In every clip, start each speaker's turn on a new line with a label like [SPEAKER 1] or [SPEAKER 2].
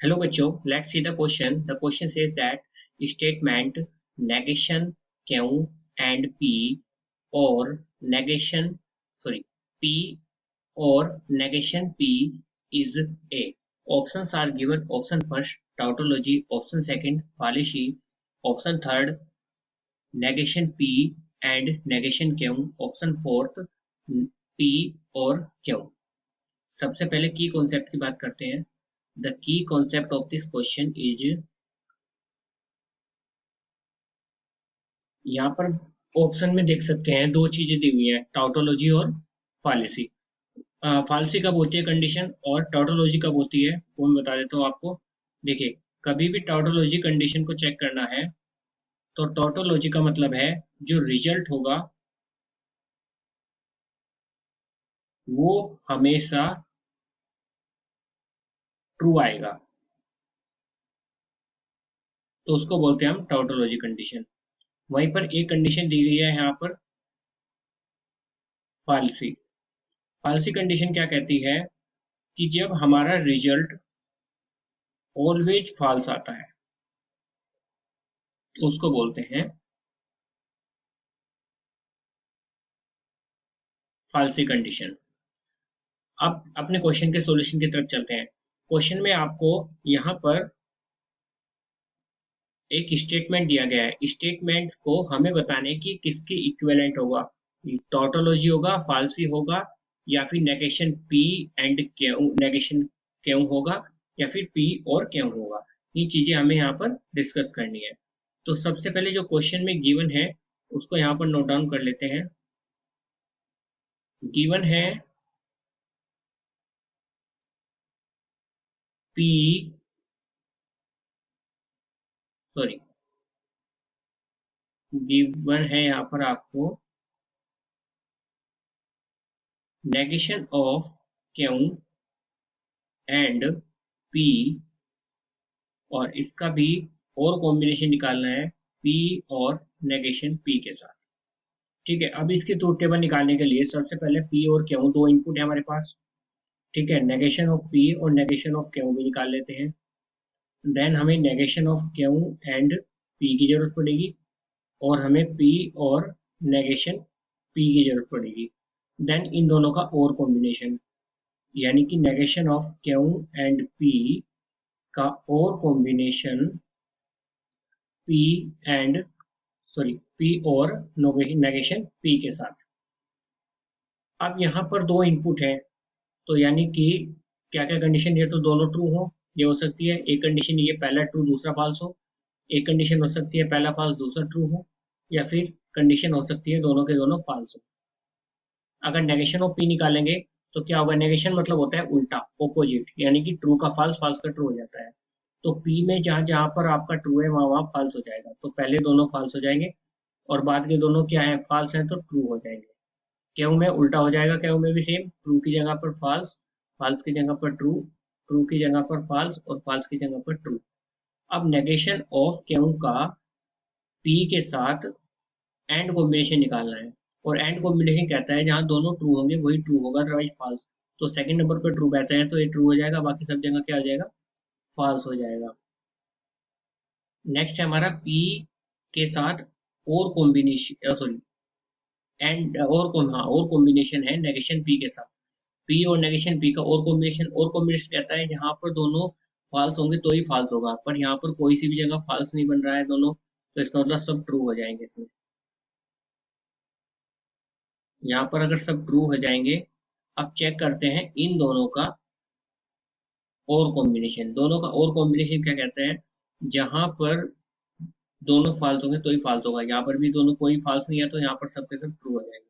[SPEAKER 1] Hello बच्चों, let's see the question. The question says that statement negation Q and P or negation P or negation P is A. Options are given. Option first tautology, option second fallacy, option third negation P and negation Q, option fourth P और Q. सबसे पहले की concept की बात करते हैं. The key concept of this question is, यहाँ पर ऑप्शन में देख सकते हैं दो चीजें दी हुई हैं, टाउटोलॉजी और फालेसी. फालसी कब होती है कंडीशन और टाउटोलॉजी कब होती है वो मैं बता देता हूँ आपको. देखिए, कभी भी टाउटोलॉजी कंडीशन को चेक करना है तो टाउटोलॉजी का मतलब है जो रिजल्ट होगा वो हमेशा ट्रू आएगा, तो उसको बोलते हैं हम टाउटोलॉजी कंडीशन. वहीं पर एक कंडीशन दी गई है यहाँ पर फालसी. फालसी कंडीशन क्या कहती है कि जब हमारा रिजल्ट ऑलवेज फॉल्स आता है तो उसको बोलते हैं फालसी कंडीशन. अब अपने क्वेश्चन के सॉल्यूशन की तरफ चलते हैं. क्वेश्चन में आपको यहाँ पर एक स्टेटमेंट दिया गया है. स्टेटमेंट को हमें बताने की किसके इक्विवेलेंट होगा, टोटोलॉजी होगा, फालसी होगा, या फिर negation P and Q, negation Q होगा, या फिर पी और क्यू होगा. ये चीजें हमें यहाँ पर डिस्कस करनी है. तो सबसे पहले जो क्वेश्चन में गिवन है उसको यहाँ पर नोट डाउन कर लेते हैं. गिवन है पी गिवन है यहाँ पर आपको negation of Q and P, और इसका भी और कॉम्बिनेशन निकालना है पी और नेगेशन पी के साथ. ठीक है, अब इसके ट्रूथ टेबल निकालने के लिए सबसे पहले पी और क्यू दो इनपुट है हमारे पास. ठीक है, नेगेशन ऑफ पी और नेगेशन ऑफ क्यू भी निकाल लेते हैं. देन हमें negation of Q and P की जरूरत पड़ेगी, और हमें पी और नेगेशन पी की जरूरत पड़ेगी. देन इन दोनों का और कॉम्बिनेशन, यानी कि negation of Q and P का और कॉम्बिनेशन पी एंड पी और नेगेशन पी के साथ. अब यहाँ पर दो इनपुट है, तो यानी कि क्या क्या कंडीशन ये, तो दोनों ट्रू हो, ये हो सकती है. एक कंडीशन ये पहला ट्रू दूसरा फॉल्स हो. एक कंडीशन हो सकती है पहला फॉल्स दूसरा ट्रू हो, या फिर कंडीशन हो सकती है दोनों के दोनों फॉल्स हो. अगर नेगेशन ऑफ पी निकालेंगे तो क्या होगा, नेगेशन मतलब होता है उल्टा, ऑपोजिट, यानी कि ट्रू का फॉल्स, फॉल्स का ट्रू हो जाता है. तो पी में जहां जहां पर आपका ट्रू है वहां वहां फॉल्स हो जाएगा, तो पहले दोनों फॉल्स हो जाएंगे और बाद के दोनों क्या है, फॉल्स हैं, तो ट्रू हो जाएंगे. क्यों में उल्टा हो जाएगा, क्यों में भी सेम, ट्रू की जगह पर फॉल्स, फॉल्स की जगह पर ट्रू, ट्रू की जगह पर फॉल्स और फॉल्स की जगह पर ट्रू. अब नेगेशन ऑफ क्यों का पी के साथ एंड कॉम्बिनेशन निकालना है, और एंड कॉम्बिनेशन कहता है जहां दोनों ट्रू होंगे वही ट्रू होगा, अदरवाइज फॉल्स. तो सेकंड नंबर पर ट्रू बैठे हैं तो ये ट्रू हो जाएगा, बाकी सब जगह क्या हो जाएगा, फॉल्स हो जाएगा. नेक्स्ट है हमारा पी के साथ और कॉम्बिनेशन, एंड और कॉम्बिनेशन है नेगेशन पी के साथ. पी और नेगेशन पी का और कॉम्बिनेशन कहता है जहां पर दोनों फॉल्स होंगे तो ही फॉल्स होगा, पर यहाँ पर कोई सी भी जगह फॉल्स नहीं बन रहा है दोनों, तो इसका मतलब सब ट्रू हो जाएंगे इसमें. यहाँ पर अगर सब ट्रू हो जाएंगे, अब चेक करते हैं इन दोनों का और कॉम्बिनेशन. दोनों का और कॉम्बिनेशन क्या कहते हैं, जहां पर दोनों फॉल्स होंगे तो ही फॉल्स होगा. यहाँ पर भी दोनों कोई फॉल्स नहीं है तो यहाँ पर सबके सब ट्रू हो जाएंगे.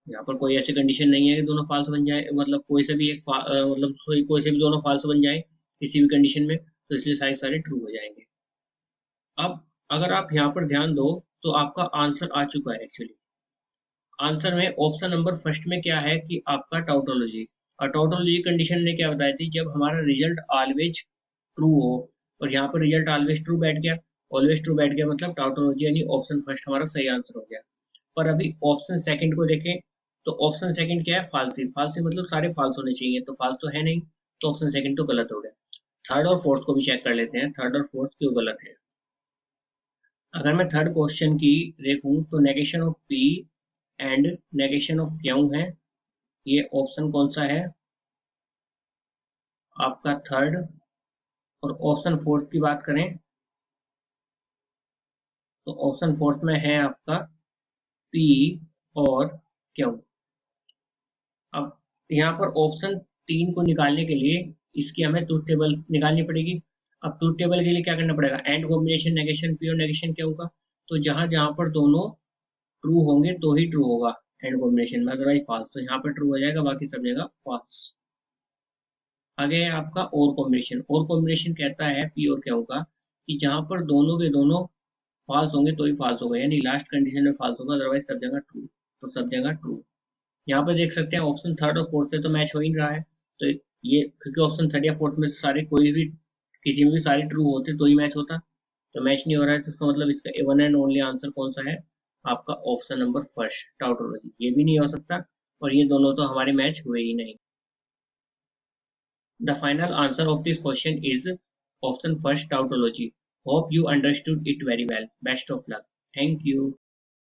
[SPEAKER 1] यहाँ पर कोई ऐसी कंडीशन नहीं है कि दोनों फॉल्स बन जाए, मतलब कोई से भी एक मतलब कोई से भी दोनों फॉल्स बन जाए किसी भी कंडीशन में, तो इसलिए सारे सारे ट्रू हो जाएंगे. अब अगर आप यहाँ पर ध्यान दो तो आपका आंसर आ चुका है एक्चुअली. आंसर में ऑप्शन नंबर फर्स्ट में क्या है कि आपका टाउटोलॉजी, और टाउटोलॉजी कंडीशन ने क्या बताई थी, जब हमारा रिजल्ट ऑलवेज ट्रू हो, और यहाँ पर रिजल्ट ऑलवेज ट्रू बैठ गया. ऑलवेज ट्रू बैठ गया मतलब टाउटोलॉजी यानी ऑप्शन फर्स्ट हमारा सही आंसर हो गया. पर अभी ऑप्शन सेकंड को देखें तो ऑप्शन सेकंड क्या है, फालसी. फालसी मतलब सारे फाल्स होने चाहिए, तो फाल्स तो है नहीं, तो ऑप्शन सेकंड तो गलत हो गया. थर्ड और फोर्थ को भी चेक कर लेते हैं, थर्ड और फोर्थ क्यों गलत है। अगर मैं थर्ड क्वेश्चन की देखूं तो negation of P and negation of Q है, ये ऑप्शन कौन सा है आपका थर्ड। और ऑप्शन फोर्थ की बात करें तो ऑप्शन फोर्थ में है आपका पी और क्यू। अब यहाँ पर ऑप्शन तीन को निकालने के लिए इसकी हमें ट्रूथ टेबल निकालनी पड़ेगी। अब ट्रूथ टेबल के लिए क्या करना पड़ेगा, एंड कॉम्बिनेशन नेगेशन पी और नेगेशन क्यू का। तो जहां जहां पर दोनों ट्रू होंगे तो ही ट्रू होगा एंड कॉम्बिनेशन में, अदरवाइज फॉल्स। तो यहाँ पर ट्रू हो जाएगा, बाकी सब जगह फॉल्स। आगे है आपका और कॉम्बिनेशन। और कॉम्बिनेशन कहता है पी और क्यू का कि जहां पर दोनों के दोनों फॉल्स होंगे तो ही फॉल्स होगा, यानी लास्ट कंडीशन में फॉल्स होगा, अदरवाइज सब जगह ट्रू। तो सब जगह ट्रू। यहाँ पे देख सकते हैं ऑप्शन थर्ड और फोर्थ से तो मैच हो ही नहीं रहा है। तो ये क्योंकि ऑप्शन थर्ड या फोर्थ में से सारे कोई भी किसी में भी सारे ट्रू होते तो ही मैच होता, तो मैच नहीं हो रहा है, तो इसका मतलब इसका वन एंड ओनली आंसर कौन सा है आपका ऑप्शन नंबर फर्स्ट टाउटोलॉजी। ये भी नहीं हो सकता और ये दोनों तो हमारे मैच हुए ही नहीं। The final answer of this question is option first tautology. Hope you understood it very well. Best of luck. Thank you.